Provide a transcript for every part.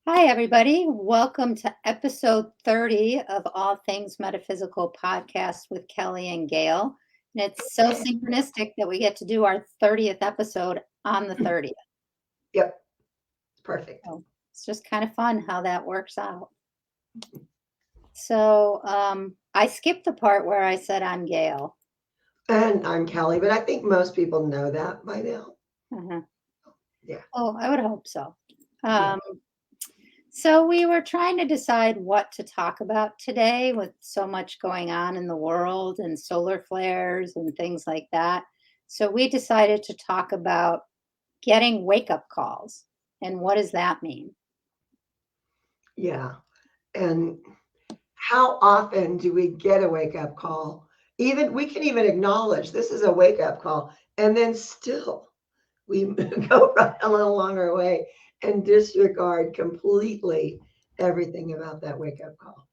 Hi, everybody. Welcome to episode 30 of All Things Metaphysical podcast with Kellie and Gail. And it's so synchronistic that we get to do our 30th episode on the 30th. Yep, perfect. So it's just kind of fun how that works out. So I skipped the part where I said I'm Gail. And I'm Kellie, but I think most people know that by now. Uh-huh. Yeah. Oh, I would hope so. Yeah. So we were trying to decide what to talk about today with so much going on in the world and solar flares and things like that. So we decided to talk about getting wake up calls and what does that mean? Yeah. And how often do we get a wake up call? Even we can even acknowledge this is a wake up call, and then still we go right along our way and disregard completely everything about that wake up call.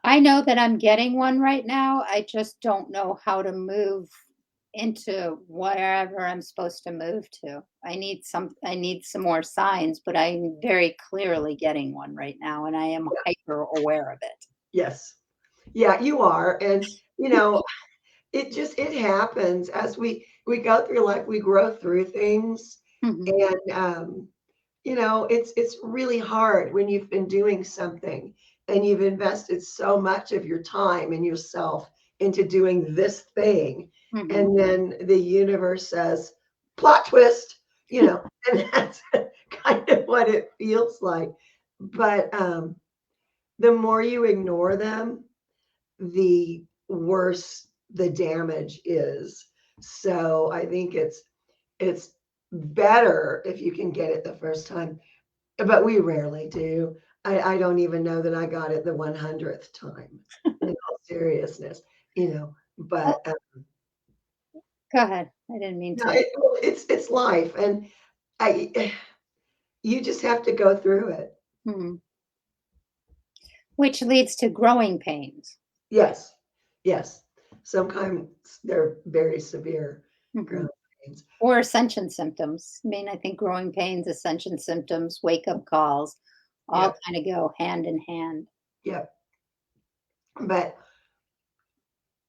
I know that I'm getting one right now. I just don't know how to move into wherever I'm supposed to move to. I need some more signs, but I'm very clearly getting one right now and I am Yeah. hyper aware of it. Yes. Yeah, you are. And it happens as we go through life, we grow through things. Mhm. And it's really hard when you've been doing something and you've invested so much of your time and yourself into doing this thing, Mhm. and then the universe says plot twist, and that's kind of what it feels like. But the more you ignore them, the worse the damage is. So I think it's better if you can get it the first time, but we rarely do. I don't even know that I got it the 100th time, in all seriousness, Oh, but go ahead. I didn't mean no, to. it's life, and I you just have to go through it. Mhm. Which leads to growing pains. Yes, yes. Sometimes they're very severe Mhm. growing pains. Or ascension symptoms. I mean, I think growing pains, ascension symptoms, wake up calls all Yep, kind of go hand in hand. yep. But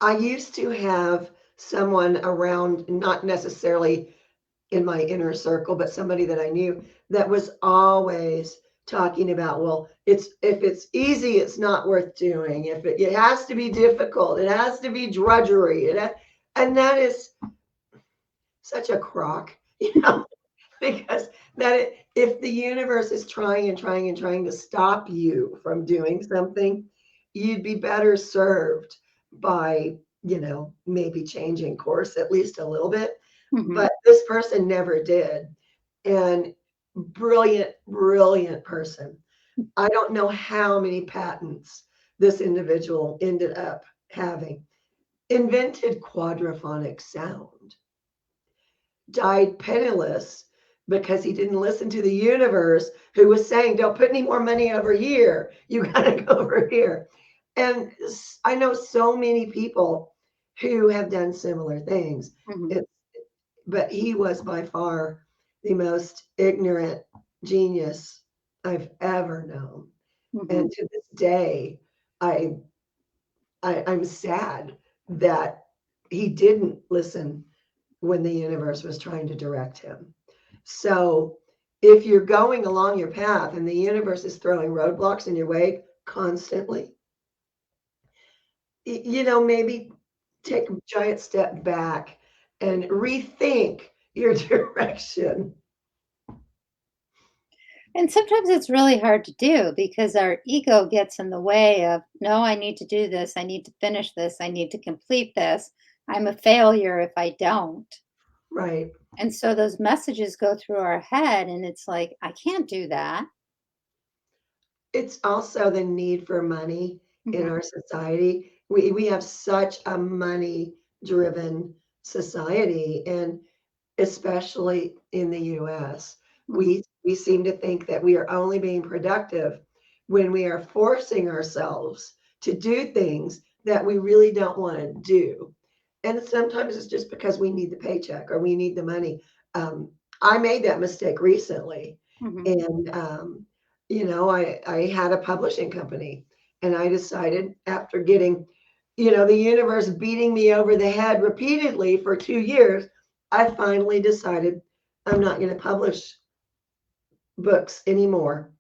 I used to have someone around, not necessarily in my inner circle, but somebody that I knew that was always talking about, well, it's if it's easy, it's not worth doing. If it has to be difficult, it has to be drudgery. And that is such a crock, because if the universe is trying and trying and trying to stop you from doing something, you'd be better served by, maybe changing course at least a little bit. Mhm. But this person never did. And brilliant, brilliant person. I don't know how many patents this individual ended up having. Invented quadraphonic sound, died penniless because he didn't listen to the universe, who was saying, don't put any more money over here. You got to go over here. And I know so many people who have done similar things. Mhm. It, but he was by far the most ignorant genius I've ever known. Mhm. And to this day, I, I'm sad that he didn't listen when the universe was trying to direct him. So if you're going along your path and the universe is throwing roadblocks in your way constantly, maybe take a giant step back and rethink your direction. And sometimes it's really hard to do because our ego gets in the way of, no, I need to do this. I need to finish this. I need to complete this. I'm a failure if I don't. Right. And so those messages go through our head, and it's like, I can't do that. It's also the need for money in Mhm. our society. We have such a money driven society, and especially in the US. Mhm. We seem to think that we are only being productive when we are forcing ourselves to do things that we really don't want to do. And sometimes it's just because we need the paycheck or we need the money. I made that mistake recently. Mhm. And I had a publishing company, and I decided after getting, the universe beating me over the head repeatedly for 2 years, I finally decided I'm not going to publish books anymore,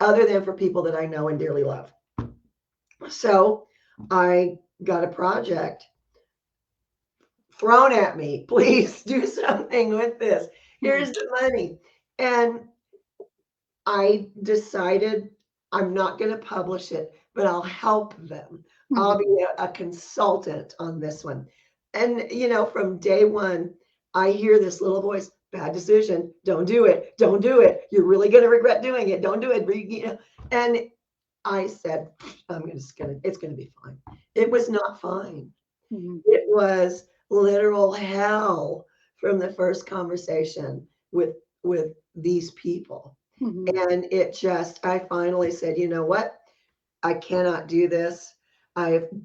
other than for people that I know and dearly love. So I got a project thrown at me. Please do something with this. Mhm. Here's the money. And I decided I'm not going to publish it, but I'll help them. I'll Mhm. be a consultant on this one. And, from day one, I hear this little voice, bad decision. Don't do it. Don't do it. You're really going to regret doing it. Don't do it. And I said, it's going to be fine. It was not fine. Mhm. It was literal hell from the first conversation with these people. Mhm. And I finally said, you know what? I cannot do this.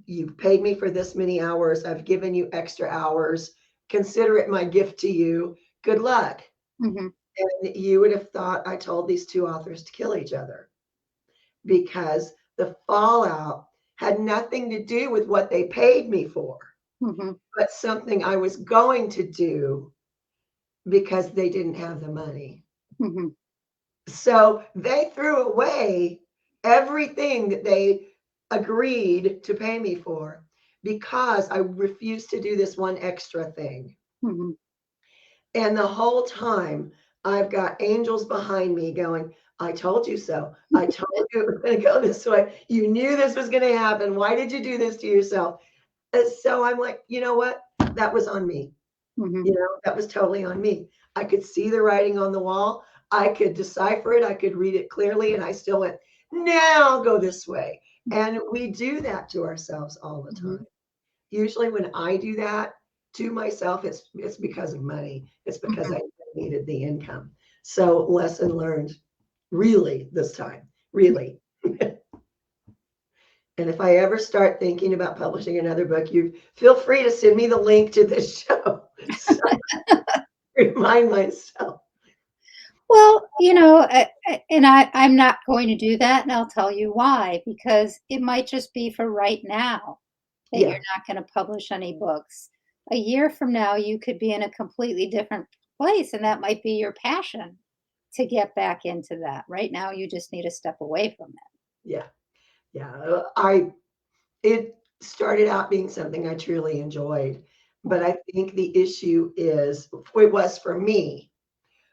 You've paid me for this many hours. I've given you extra hours. Consider it my gift to you. Good luck. Mhm. And you would have thought I told these two authors to kill each other, because the fallout had nothing to do with what they paid me for, Mhm. but something I was going to do because they didn't have the money. Mhm. So they threw away everything that they agreed to pay me for because I refused to do this one extra thing. Mhm. And the whole time, I've got angels behind me going, I told you so. I told you it was going to go this way. You knew this was going to happen. Why did you do this to yourself? And so I'm like, you know what? That was on me. Mhm. That was totally on me. I could see the writing on the wall. I could decipher it. I could read it clearly. And I still went, now I'll go this way. And we do that to ourselves all the Mhm. time. Usually when I do that to myself, it's because of money. It's because Mhm. I needed the income. So lesson learned, really, this time, really. And if I ever start thinking about publishing another book, you feel free to send me the link to this show. So remind myself. Well, and I'm not going to do that, and I'll tell you why. Because it might just be for right now that you're Yeah, not going to publish any books. A year from now, you could be in a completely different place, and that might be your passion to get back into that. Right now, you just need to step away from it. yeah, yeah. It started out being something I truly enjoyed, but I think the issue it was for me,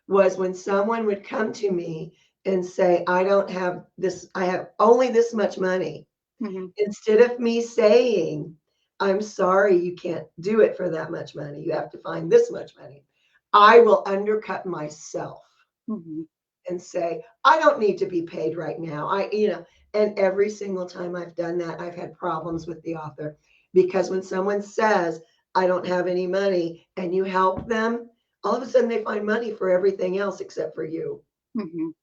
was when someone would come to me and say, I don't have this, I have only this much money. Mhm. Instead of me saying, I'm sorry, you can't do it for that much money. You have to find this much money. I will undercut myself Mhm. and say, I don't need to be paid right now. And every single time I've done that, I've had problems with the author, because when someone says, I don't have any money, and you help them, all of a sudden they find money for everything else except for you. Mhm.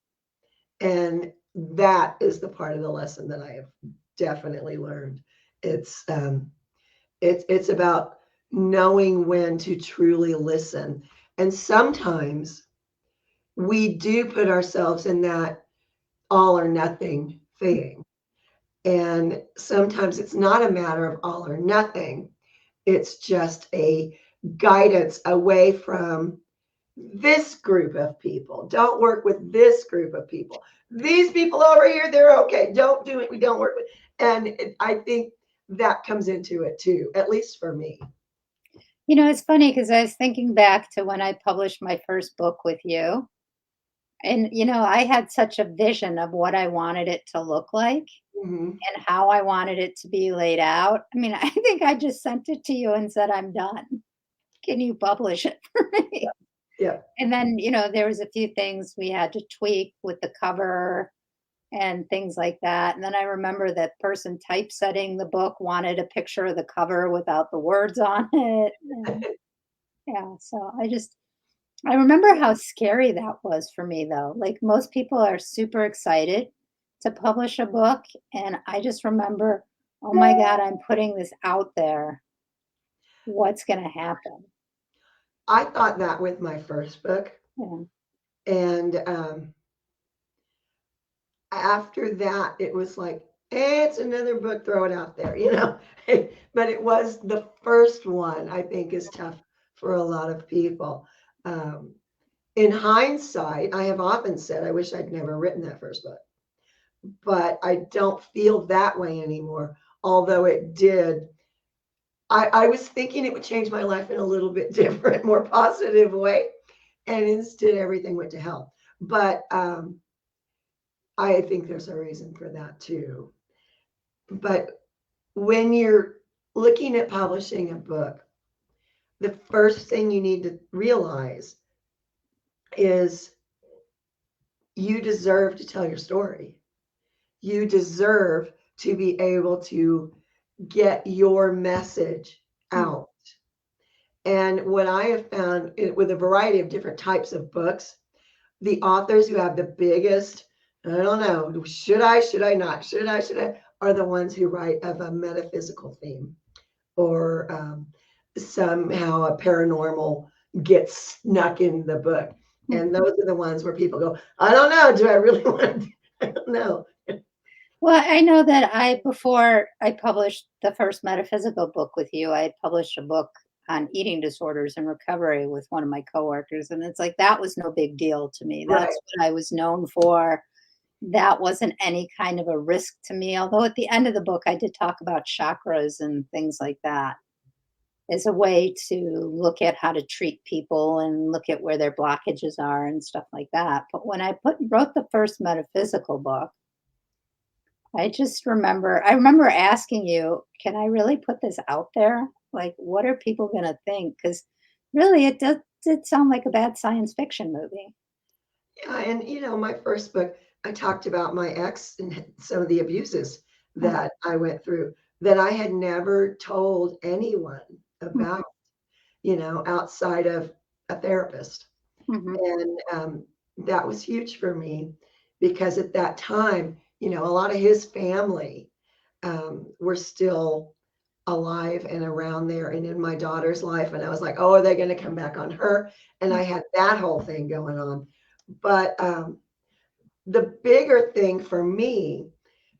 And that is the part of the lesson that I have definitely learned. It's it's about knowing when to truly listen. And sometimes we do put ourselves in that all or nothing thing. And sometimes it's not a matter of all or nothing. It's just a guidance away from this group of people. Don't work with this group of people. These people over here, they're okay. Don't do it. We don't work with. I think that comes into it too, at least for me. It's funny because I was thinking back to when I published my first book with you. And, I had such a vision of what I wanted it to look like Hmm. and how I wanted it to be laid out. I mean, I think I just sent it to you and said, I'm done. Can you publish it for me? Yeah. And then, there was a few things we had to tweak with the cover and things like that. And then I remember that person typesetting the book wanted a picture of the cover without the words on it. And yeah, so I remember how scary that was for me, though. Like, most people are super excited to publish a book, and I just remember, "Oh my god, I'm putting this out there. What's gonna happen?" I thought that with my first book. Yeah. And after that, it was like, it's another book, throw it out there, you know. But it was the first one, I think, is tough for a lot of people. Um, in hindsight, I have often said, I wish I'd never written that first book, but I don't feel that way anymore. Although it did, I was thinking it would change my life in a little bit different, more positive way. And instead, everything went to hell. But I think there's a reason for that too. But when you're looking at publishing a book, the first thing you need to realize is you deserve to tell your story. You deserve to be able to get your message Mm. out. And what I have found with a variety of different types of books, the authors who have the biggest, I don't know, should I not, should I, are the ones who write of a metaphysical theme or somehow a paranormal gets snuck in the book. Mm. And those are the ones where people go, I don't know, do I really want to? I don't know. Well, I know that before I published the first metaphysical book with you, I had published a book on eating disorders and recovery with one of my coworkers. And it's like, that was no big deal to me. Right. That's what I was known for. That wasn't any kind of a risk to me. Although at the end of the book, I did talk about chakras and things like that as a way to look at how to treat people and look at where their blockages are and stuff like that. But when wrote the first metaphysical book, I remember asking you, "Can I really put this out there? Like, what are people gonna think?" Because really, it did sound like a bad science fiction movie. Yeah, and my first book, I talked about my ex and some of the abuses Mm, that I went through that I had never told anyone mhm, about, outside of a therapist. mhm, And that was huge for me because at that time, a lot of his family were still alive and around there and in my daughter's life. And I was like, oh, are they going to come back on her? And mm, I had that whole thing going on. But the bigger thing for me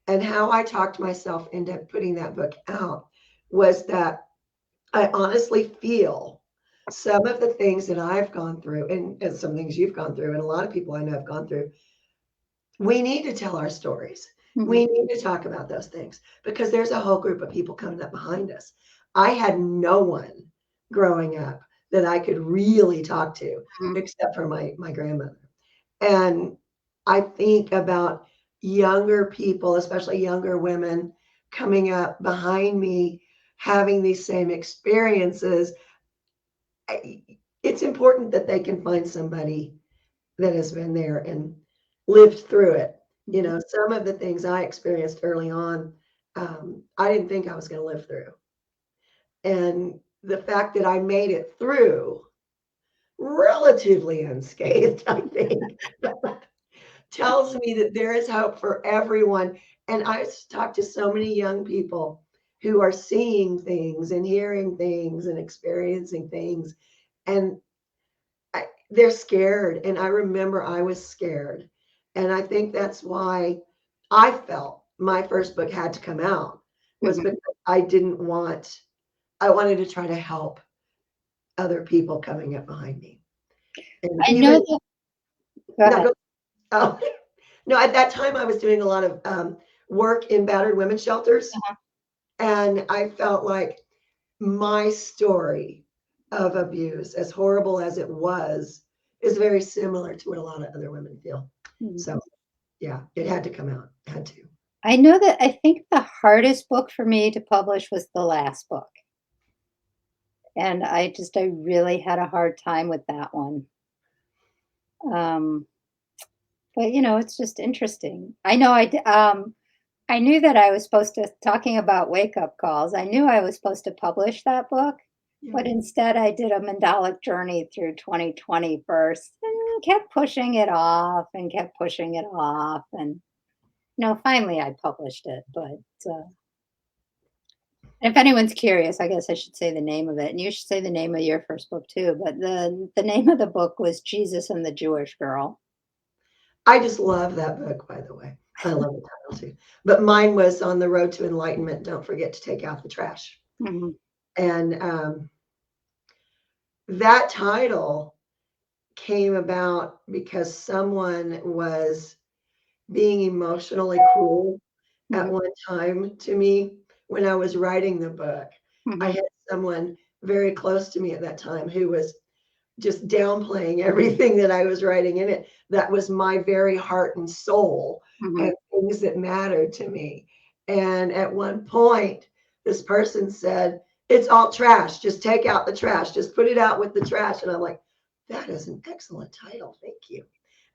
and how I talked myself into putting that book out was that I honestly feel some of the things that I've gone through and some things you've gone through, and a lot of people I know have gone through, we need to tell our stories. mhm, We need to talk about those things because there's a whole group of people coming up behind us. I had no one growing up that I could really talk to mhm. except for my grandmother. And I think about younger people, especially younger women coming up behind me, having these same experiences. It's important that they can find somebody that has been there and lived through it. Some of the things I experienced early on, I didn't think I was going to live through. And the fact that I made it through relatively unscathed, I think, tells me that there is hope for everyone. And I talk to so many young people who are seeing things and hearing things and experiencing things. And they're scared. And I remember I was scared. And I think that's why I felt my first book had to come out was Mhm. because I wanted to try to help other people coming up behind me. And I know even, that. Go no, ahead. go, oh, no, at that time I was doing a lot of work in battered women's shelters. Uh-huh. And I felt like my story of abuse, as horrible as it was, is very similar to what a lot of other women feel. Mhm. So, yeah, it had to come out. Had to. I know that I think the hardest book for me to publish was the last book, and I really had a hard time with that one. Um, but, it's just interesting. I knew that I was supposed to talking about wake-up calls, I knew I was supposed to publish that book, Yeah. but instead I did a mandalic journey through 2020 first and kept pushing it off and kept pushing it off, and, finally I published it, but, uh if anyone's curious, I guess I should say the name of it, and you should say the name of your first book too, but the name of the book was Jesus and the Jewish Girl. I just love that book, by the way. I love the title too. But mine was On the Road to Enlightenment. Don't forget to take out the trash. Hmm. And that title came about because someone was being emotionally cruel at Hmm. one time to me when I was writing the book. I Hmm. had someone very close to me at that time who was just downplaying everything that I was writing in it. That was my very heart and soul Hmm. and things that mattered to me. And at one point, this person said, "It's all trash. Just take out the trash. Just put it out with the trash." And I'm like, that is an excellent title. Thank you.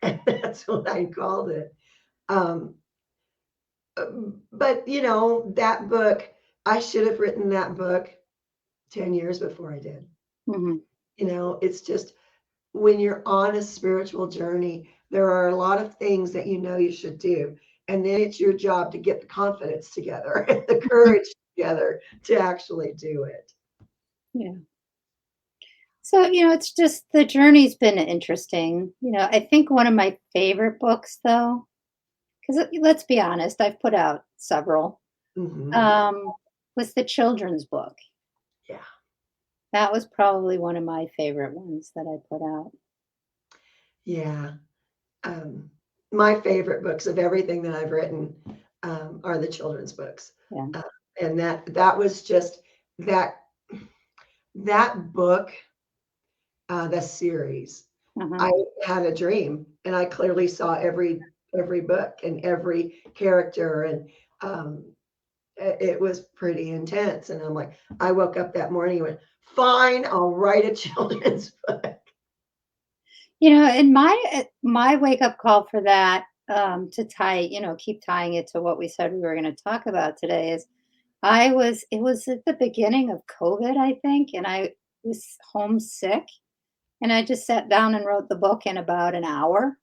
And that's what I called it. Um, but, that book, I should have written that book 10 years before I did. Hmm. It's just when you're on a spiritual journey, there are a lot of things that you should do. And then it's your job to get the confidence together and the courage together to actually do it. Yeah. So, it's just the journey's been interesting. I think one of my favorite books, though, because let's be honest, I've put out several, Hmm. um, was the children's book. Yeah. That was probably one of my favorite ones that I put out. Yeah. Um, my favorite books of everything that I've written are the children's books. Yeah. Uh, and that was just that that book, the series. Uh-huh. I had a dream, and I clearly saw every book and every character, and um, it was pretty intense. And I'm like, I woke up that morning and went, "Fine, I'll write a children's book." And my wake up call for that, to keep tying it to what we said we were going to talk about today is it was at the beginning of COVID, I think, and I was homesick, and I just sat down and wrote the book in about an hour,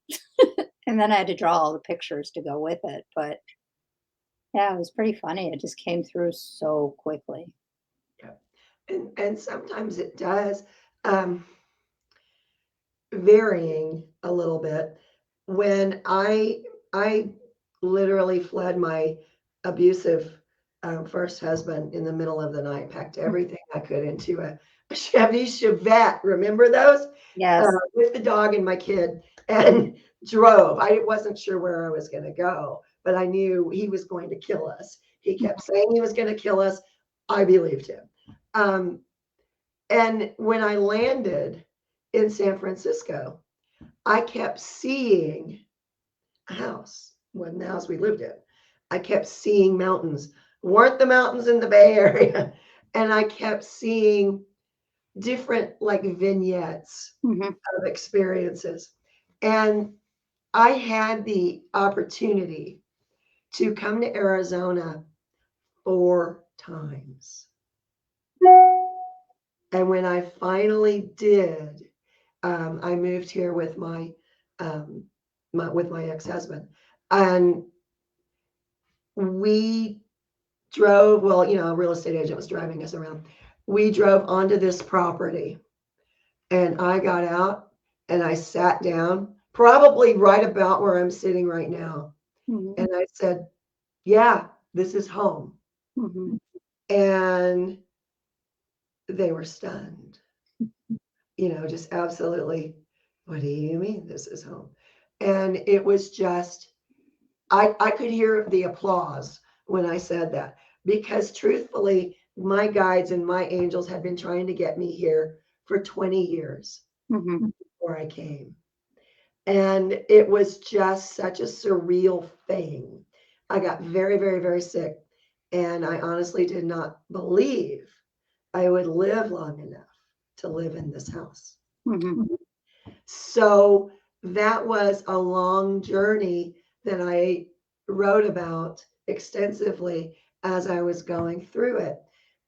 and then I had to draw all the pictures to go with it. But yeah, it was pretty funny. It just came through so quickly. Yeah. And sometimes it does. Um, Varying a little bit. When I literally fled my abusive first husband in the middle of the night, packed everything I could into a Chevy Chevette. Remember those? Yes. With the dog and my kid, and drove. I wasn't sure where I was going to go, but I knew he was going to kill us. He kept saying he was going to kill us. I believed him. Um, and when I landed in San Francisco, I kept seeing a house, wasn't the house we lived in. I kept seeing mountains, weren't the mountains in the Bay Area. And I kept seeing different like vignettes Hmm. of experiences. And I had the opportunity to come to Arizona 4 times. And when I finally did, I moved here with um, my ex-husband, and we drove. Well, a real estate agent was driving us around. We drove onto this property, and I got out and I sat down, probably right about where I'm sitting right now, Hmm. and I said, "Yeah, this is home." Hmm. And they were stunned, just absolutely. What do you mean this is home? And it was just I could hear the applause when I said that because truthfully, my guides and my angels had been trying to get me here for 20 years Hmm. before I came. And it was just such a surreal thing. I got very, very, very sick. And I honestly did not believe I would live long enough to live in this house. Hmm. So that was a long journey that I wrote about extensively as I was going through it.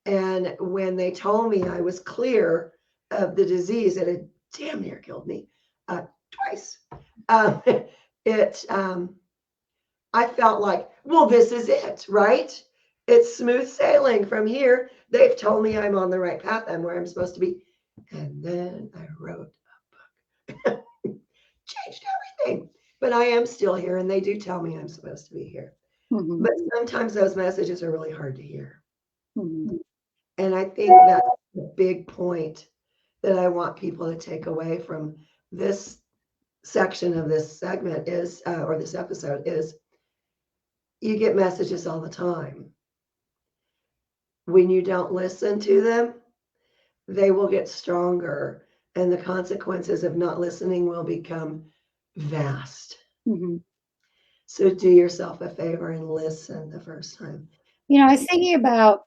And when they told me I was clear of the disease that had damn near killed me twice, um, it I felt like, well, this is it, right? It's smooth sailing from here. They've told me I'm on the right path. I'm where I'm supposed to be. And then I wrote, changed everything. but I am still here, and they do tell me I'm supposed to be here. Mhm. But sometimes those messages are really hard to hear. Mhm. And I think that's the big point that I want people to take away from this section of this segment is, or this episode is, you get messages all the time. When you don't listen to them, they will get stronger, and the consequences of not listening will become vast. Mhm. So do yourself a favor and listen the first time. I was thinking about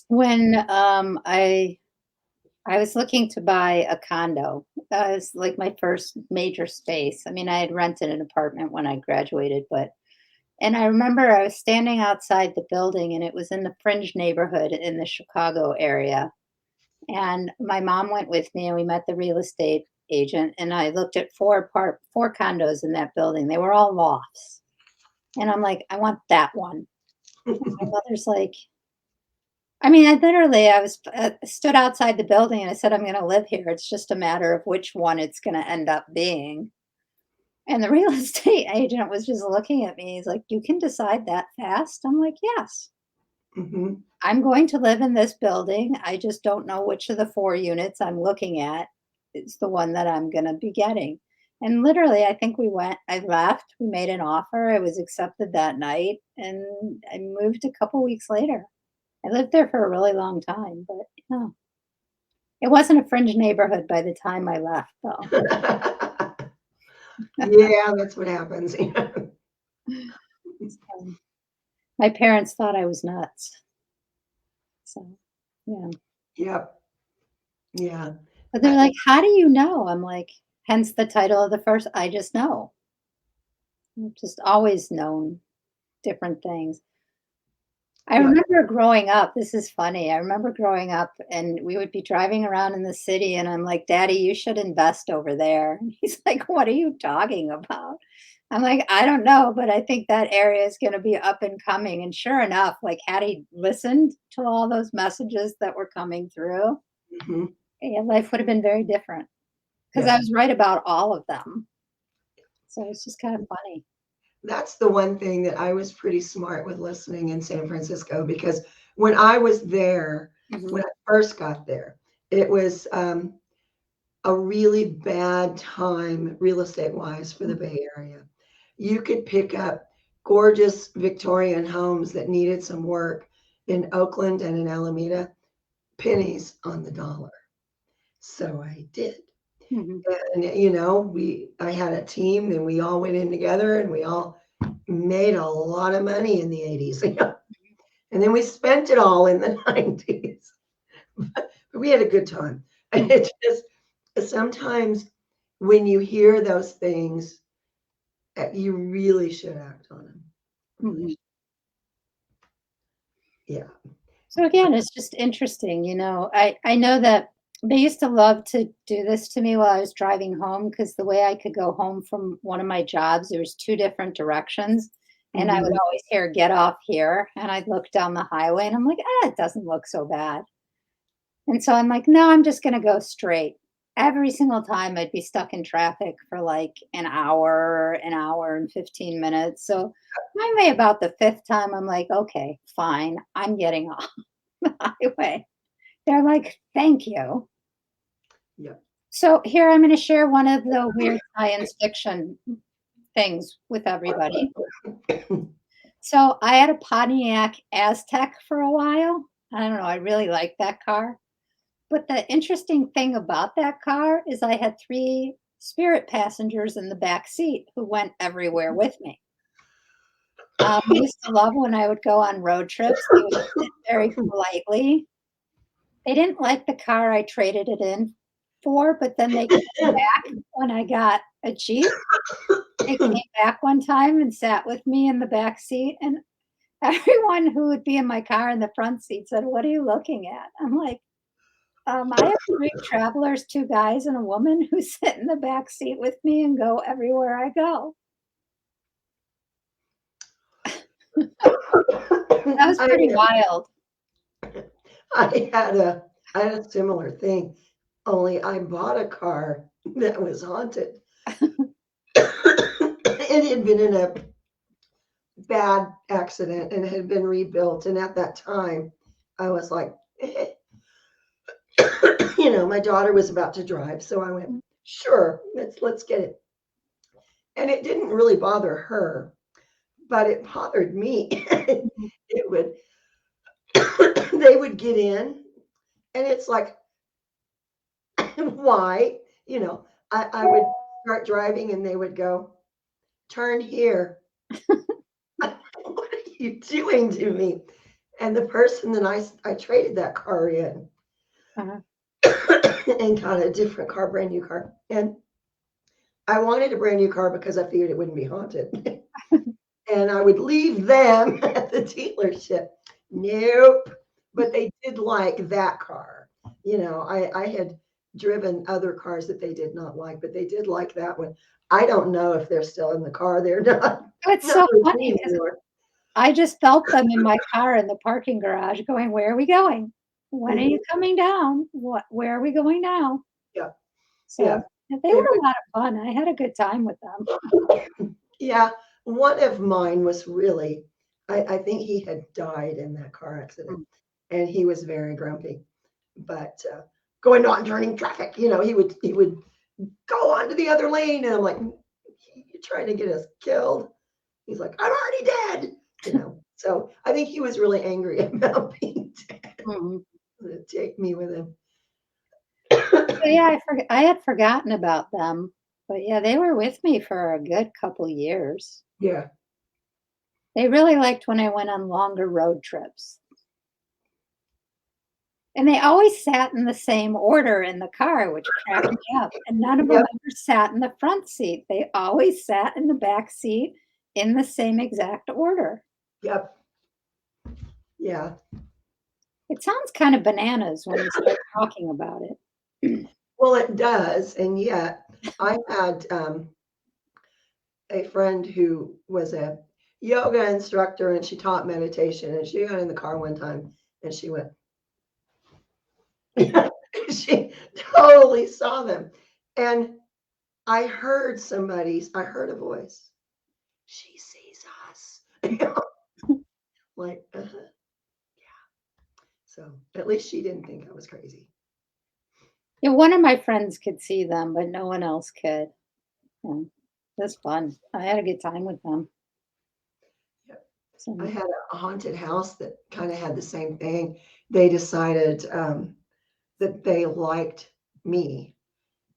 when I was looking to buy a condo. It was like my first major space. I mean, I had rented an apartment when I graduated, but and I remember I was standing outside the building and it was in the fringe neighborhood in the Chicago area. And my mom went with me and we met the real estate agent and I looked at four condos in that building. They were all lofts. And I'm like, I want that one. My mother's like, I mean, I was stood outside the building and I said, I'm going to live here. It's just a matter of which one it's going to end up being. And the real estate agent was just looking at me. He's like, you can decide that fast? I'm like, yes. Mhm. I'm going to live in this building. I just don't know which of the 4 units I'm looking at is the one that I'm gonna be getting. And literally, I left, we made an offer, it was accepted that night, and I moved a couple weeks later. I lived there for a really long time, but, it wasn't a fringe neighborhood by the time I left, though. Yeah, that's what happens. So, my parents thought I was nuts. So, yeah. Yep. Yeah. But they're I like, "How do you know?" I'm like, hence the title of the first, I just know. I've just always known different things. I yeah. remember growing up, this is funny. I remember growing up and we would be driving around in the city and I'm like, "Daddy, you should invest over there." And he's like, "What are you talking about?" I'm like, "I don't know, but I think that area is going to be up and coming." And sure enough, like had he listened to all those messages that were coming through, Mhm. life would have been very different because I Yeah. was right about all of them. So it's just kind of funny. That's the one thing that I was pretty smart with listening in San Francisco because when I was there, when Mhm. I first got there, it was a really bad time real estate wise for the Bay Area. You could pick up gorgeous Victorian homes that needed some work in Oakland and in Alameda, pennies on the dollar. So I did. Mhm. And I had a team and we all went in together and we all made a lot of money in the 80s. And then we spent it all in the 90s. But we had a good time. And Mhm. it just sometimes when you hear those things, you really should act on them. Really Mhm. should. Yeah. So again, it's just interesting, I know that they used to love to do this to me while I was driving home because the way I could go home from one of my jobs, there was 2 different directions, and I would Mhm. always hear, "Get off here," and I'd look down the highway, and I'm like, it doesn't look so bad." And so I'm like, "No, I'm just gonna go straight." Every single time I'd be stuck in traffic for like an hour and 15 minutes. So finally, about the 5th time, I'm like, "Okay, fine, I'm getting off the highway." They're like, "Thank you." Yeah. So here I'm gonna share one of the weird science fiction things with everybody. So I had a Pontiac Aztec for a while. I don't know, I really liked that car. But the interesting thing about that car is I had 3 spirit passengers in the back seat who went everywhere with me. I used to love when I would go on road trips, they would sit very politely. They didn't like the car I traded it in for, but then they came back when I got a Jeep. They came back one time and sat with me in the back seat, and everyone who would be in my car in the front seat said, "What are you looking at?" I'm like, I have 3 travelers, 2 guys and a woman who sit in the back seat with me and go everywhere I go." That was I pretty wild. I had a I had a similar thing, only I bought a car that was haunted. It had been in a bad accident and it had been rebuilt. And at that time, I was like, my daughter was about to drive, so I went, sure, let's get it. And it didn't really bother her, but it bothered me. It would they would get in and it's like, why? I would start driving and they would go, turn here. What are you doing to me? And the person that I traded that car in Uh-huh. and got a different car, brand new car. And I wanted a brand new car because I figured it wouldn't be haunted. And I would leave them at the dealership. Nope. But they did like that car. I had driven other cars that they did not like, but they did like that one. I don't know if they're still in the car. They're not It's not so with funny me because anymore. I just felt them in my car in the parking garage going, "Where are we going? When are you Mhm. coming down? Where are we going now?" Yeah, So, yeah. yeah, they It were was a lot of fun. I had a good time with them. yeah, one of mine was really I think he had died in that car accident, Mm. and he was very grumpy. But, going on turning traffic, he would go on to the other lane, and I'm like, "You're trying to get us killed." He's like, "I'm already dead." So, I think he was really angry about being dead Mhm. to take me with him. So, yeah, I had forgotten about them, but, yeah, they were with me for a good couple years. Yeah. They really liked when I went on longer road trips. And they always sat in the same order in the car, which cracked me up, and none of them Yep, ever sat in the front seat. They always sat in the back seat in the same exact order. yep, yeah. It sounds kind of bananas when you start talking about it. Well, it does, and yet I had, a friend who was a yoga instructor and she taught meditation and she got in the car one time and she went she totally saw them. And I heard a voice. She sees us. Like, uh-huh. So at least she didn't think I was crazy. Yeah, one of my friends could see them, but no one else could. Yeah, that's fun. I had a good time with them. Yeah. I So, had a haunted house that kind of had the same thing. They decided that they liked me.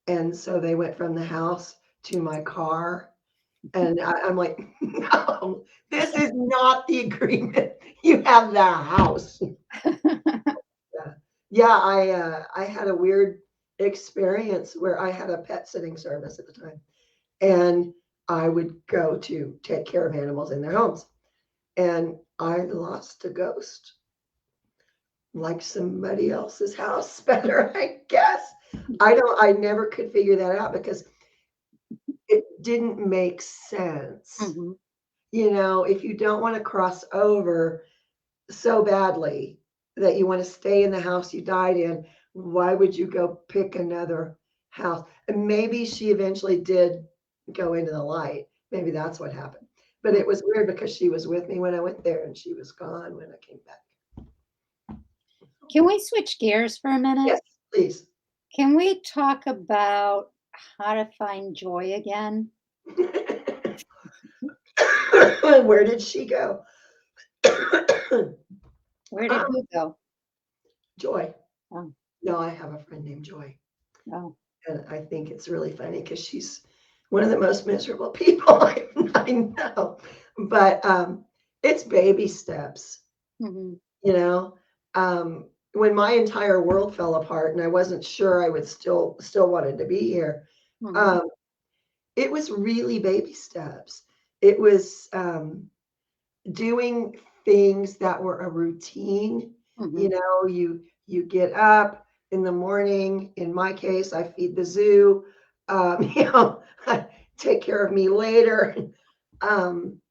And so they went from the house to my car. And I'm like, no, this is not the agreement. You have the house. Yeah, yeah. I had a weird experience where I had a pet sitting service at the time, and I would go to take care of animals in their homes, and I lost a ghost, like somebody else's house better, I guess. I never could figure that out because it didn't make sense. mhm. If you don't want to cross over so badly that you want to stay in the house you died in, why would you go pick another house? And maybe she eventually did go into the light. Maybe that's what happened. But Mm. it was weird because she was with me when I went there and she was gone when I came back. Can we switch gears for a minute? Yes, please. Can we talk about how to find joy again? Where did she go? Where did Um, you go? Joy. Oh, No, I have a friend named Joy. oh. And I think it's really funny because she's one of the most miserable people I know. But it's baby steps, Mhm, you know. When my entire world fell apart and I wasn't sure I would still wanted to be here, mhm, um, it was really baby steps. It was doing things that were a routine. mhm. You get up in the morning. In my case, I feed the zoo. Take care of me later. Um,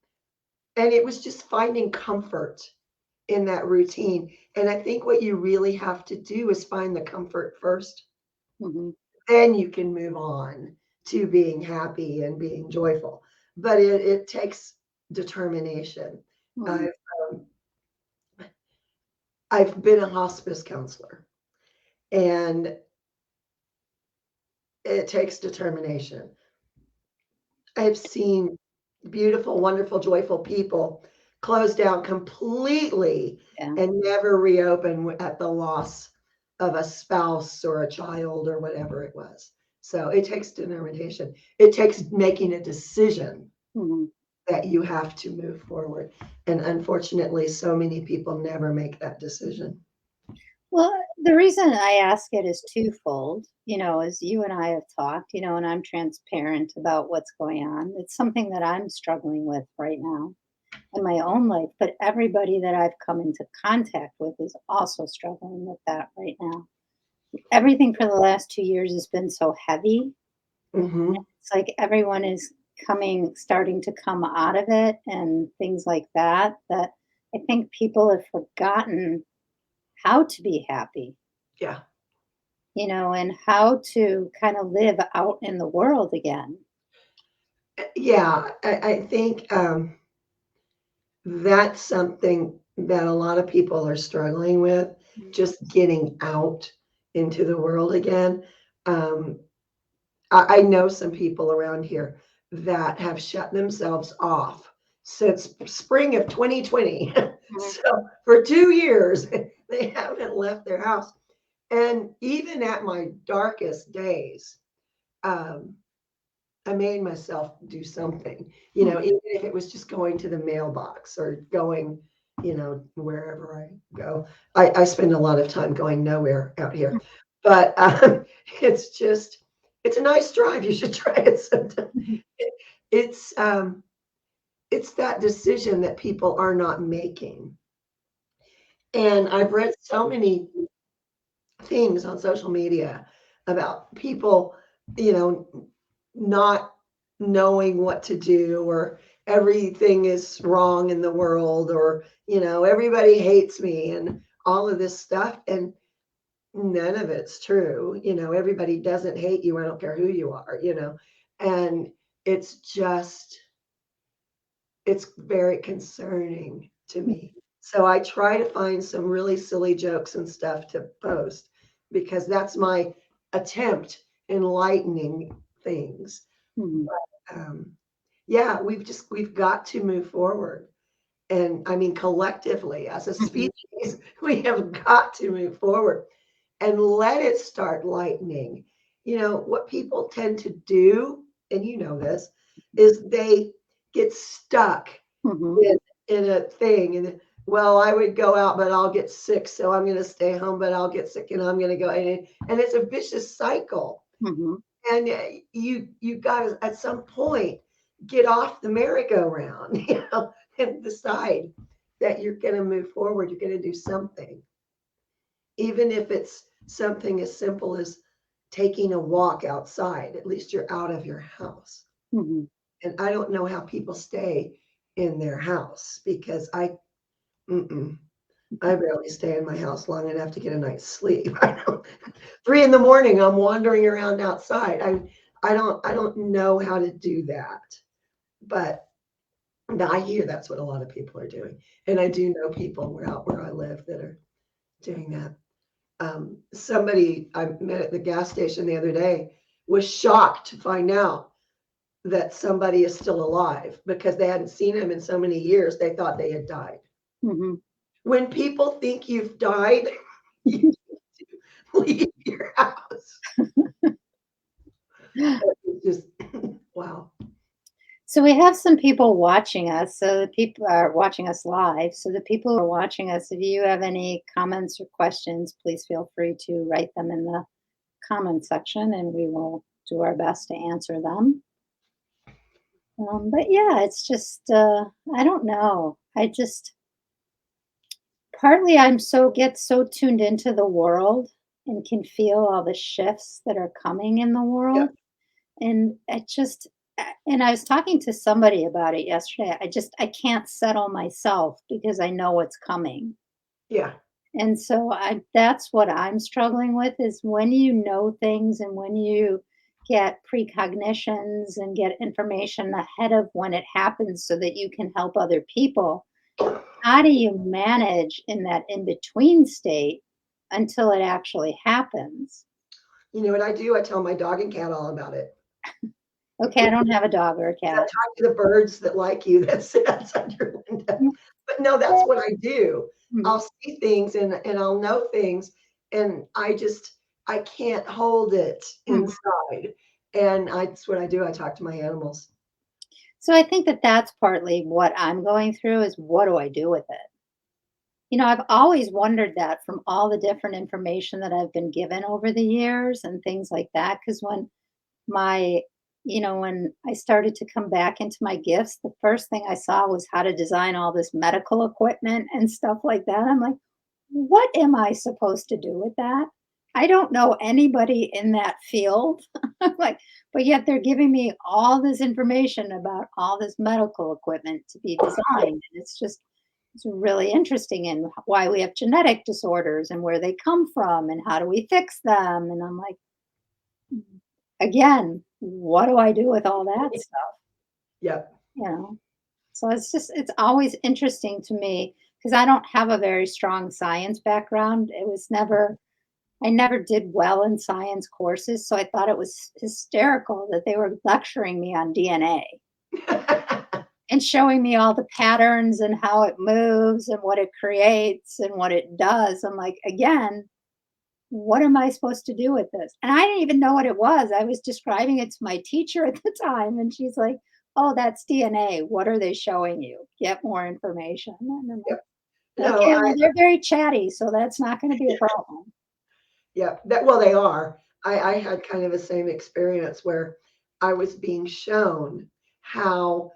and it was just finding comfort in that routine. And I think what you really have to do is find the comfort first. Mhm. Then you can move on to being happy and being joyful. But it takes determination. Mhm. I've, um, I've been a hospice counselor, and it takes determination. I've seen beautiful, wonderful, joyful people close down completely Yeah. and never reopen at the loss of a spouse or a child or whatever it was. So it takes determination. It takes making a decision Mhm. that you have to move forward. And unfortunately, so many people never make that decision. Well, the reason I ask it is twofold. As you and I have talked, and I'm transparent about what's going on. It's something that I'm struggling with right now in my own life, but everybody that I've come into contact with is also struggling with that right now. Everything for the last 2 years has been so heavy. Hmm. It's like everyone is starting to come out of it and things like that, that I think people have forgotten how to be happy, Yeah. and how to kind of live out in the world again. Yeah. I think that's something that a lot of people are struggling with, just getting out into the world again. Um, I know some people around here that have shut themselves off since spring of 2020. Mhm. So for 2 years, they haven't left their house. And even at my darkest days, um, I made myself do something, Mhm. even if it was just going to the mailbox or going, wherever I go. I spend a lot of time going nowhere out here, but it's just, it's a nice drive. You should try it sometime. Mhm. It, it's, um, it's that decision that people are not making. And I've read so many things on social media about people, you know, not knowing what to do, or everything is wrong in the world, or, everybody hates me and all of this stuff. And none of it's true. Everybody doesn't hate you. I don't care who you are. And it's just, it's very concerning to me. So I try to find some really silly jokes and stuff to post, because that's my attempt in lightening things. Mhm. Um, yeah, we've got to move forward. And I mean, collectively as a Mhm. species, we have got to move forward and let it start lightening. What people tend to do, and this, is they get stuck Mhm. in a thing. And, well, I would go out but I'll get sick, so I'm going to stay home, but I'll get sick and I'm going to go, and it's a vicious cycle. Mhm. And you got to at some point get off the merry-go-round, and decide that you're going to move forward. You're going to do something, even if it's something as simple as taking a walk outside. At least you're out of your house. Mhm. And I don't know how people stay in their house, because mm-mm, I barely stay in my house long enough to get a night's sleep. I don't, 3 in the morning, I'm wandering around outside. I don't know how to do that, but I hear that's what a lot of people are doing, and I do know people out where I live that are doing that. Somebody I met at the gas station the other day was shocked to find out that somebody is still alive, because they hadn't seen him in so many years. They thought they had died. Mhm. When people think you've died, you leave your house. It's just wow. So we have some people watching us. So the people are watching us live. So the people who are watching us, if you have any comments or questions, please feel free to write them in the comment section and we will do our best to answer them. But yeah, it's just, I don't know. I just, partly I'm get so tuned into the world and can feel all the shifts that are coming in the Yep. world. And and I was talking to somebody about it yesterday. I can't settle myself because I know what's coming. Yeah. And so that's what I'm struggling with, is when you know things and when you get precognitions and get information ahead of when it happens so that you can help other people. How do you manage in that in between state until it actually happens? You know what I do? I tell my dog and cat all about it. Okay, I don't have a dog or a I cat. talk to the birds that like you that sit outside your window. But no, that's what I do. Mhm, I'll see things and I'll know things, and I can't hold it mhm. inside. And that's what I do. I talk to my animals. So I think that that's partly what I'm going through is what do I do with it? I've always wondered that from all the different information that I've been given over the years and things like that. Because my, when I started to come back into my gifts, the first thing I saw was how to design all this medical equipment and stuff like that. I'm like, what am I supposed to do with that? I don't know anybody in that field. I'm like, but yet they're giving me all this information about all this medical equipment to be designed. And it's really interesting and why we have genetic disorders and where they come from and how do we fix them. And I'm like, again, what do I do with all that stuff? Yep. You know? So it's always interesting to me because I don't have a very strong science background. I never did well in science courses, so I thought it was hysterical that they were lecturing me on DNA and showing me all the patterns and how it moves and what it creates and what it does. I'm like, again, what am I supposed to do with this? And I didn't even know what it was. I was describing it to my teacher at the time, and she's like, "Oh, that's DNA. What are they showing you? Get more information." And I'm Yep. like, No, "Okay, well, they're very chatty, so that's not going to be a problem." yep. Well, they are. I had kind of the same experience where I was being shown how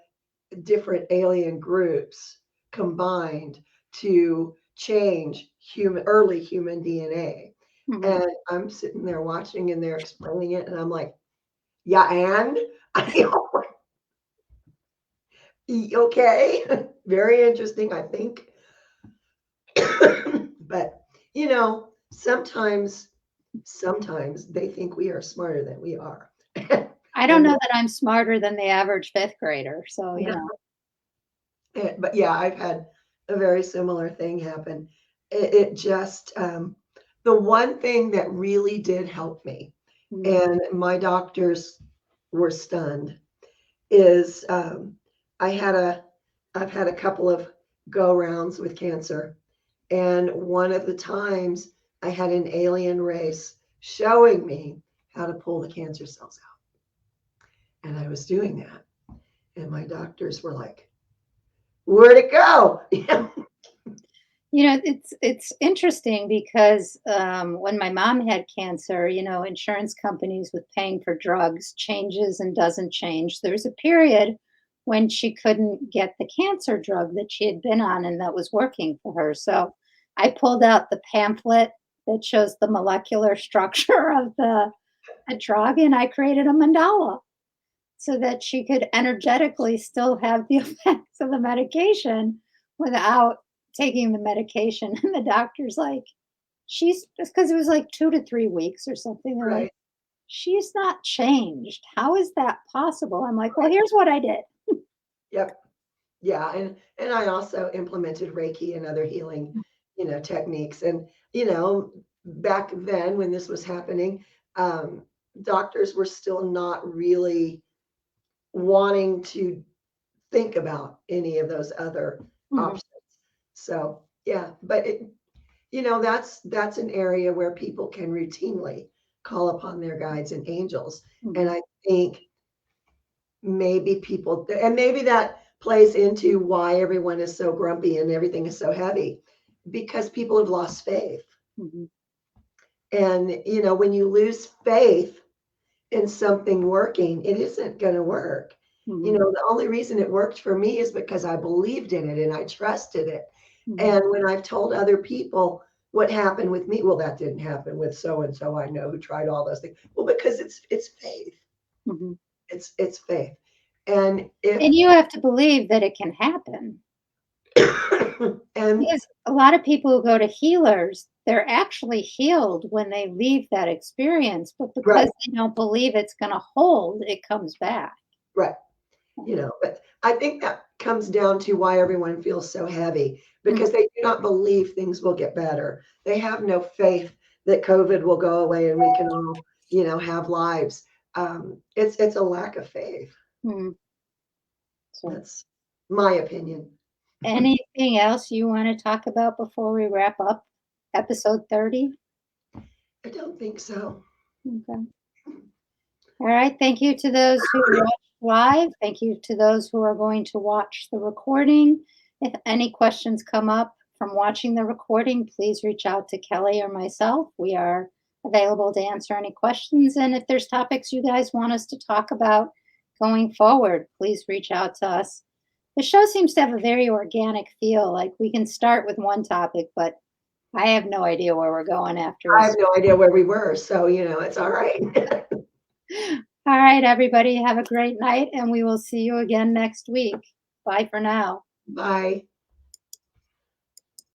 different alien groups combined to change early human DNA. Mhm. And I'm sitting there watching and they're explaining it, and I'm like, yeah, and I okay, very interesting, I think. But sometimes they think we are smarter than we are. I don't And know that I'm smarter than the average fifth grader, so, but yeah, I've had a very similar thing happen. It just the one thing that really did help me, mm, and my doctors were stunned, is I had a I've had a couple of go rounds with cancer, and one of the times I had an alien race showing me how to pull the cancer cells out, and I was doing that, and my doctors were like, "Where'd it go?" it's interesting because, when my mom had cancer, insurance companies with paying for drugs changes and doesn't change. There was a period when she couldn't get the cancer drug that she had been on and that was working for her. So I pulled out the pamphlet that shows the molecular structure of the drug and I created a mandala so that she could energetically still have the effects of the medication without taking the medication. And the doctor's like, she's just because it was like 2 to 3 weeks or something. They're like, Right. she's not changed. How is that possible? I'm like, well, here's what I did. Yep. Yeah, and I also implemented Reiki and other healing, techniques. And back then when this was happening, um, doctors were still not really wanting to think about any of those other Mhm, options. So yeah, but that's an area where people can routinely call upon their guides and angels. And mhm, I think maybe people, and maybe that plays into why everyone is so grumpy and everything is so heavy, because people have lost faith. mhm, And when you lose faith in something working, it isn't going to work. mhm, The only reason it worked for me is because I believed in it and I trusted it. mhm, And when I've told other people what happened with me, well, that didn't happen with so and so I know who tried all those things. Well, because it's faith. mhm. It's faith. And if And you have to believe that it can happen and because a lot of people who go to healers they're actually healed when they leave that experience, but Right, because they don't believe it's going to hold, it comes back. right. But I think that comes down to why everyone feels so heavy Mm, because they do not believe things will get better. They have no faith that COVID will go away and we can all, have lives. It's a lack of faith. mm. So, That's my opinion. anything else you want to talk about before we wrap up episode 30? I don't think so. Okay. All right. Thank you to those who watched live. Thank you to those who are going to watch the recording. If any questions come up from watching the recording, please reach out to Kellie or myself. We are available to answer any questions. And if there's topics you guys want us to talk about going forward, please reach out to us. The show seems to have a very organic feel. Like we can start with one topic, but I have no idea where we're going after I have us. no idea where we were, so, it's all right. All right, everybody, have a great night, and we will see you again next week. Bye for now. Bye.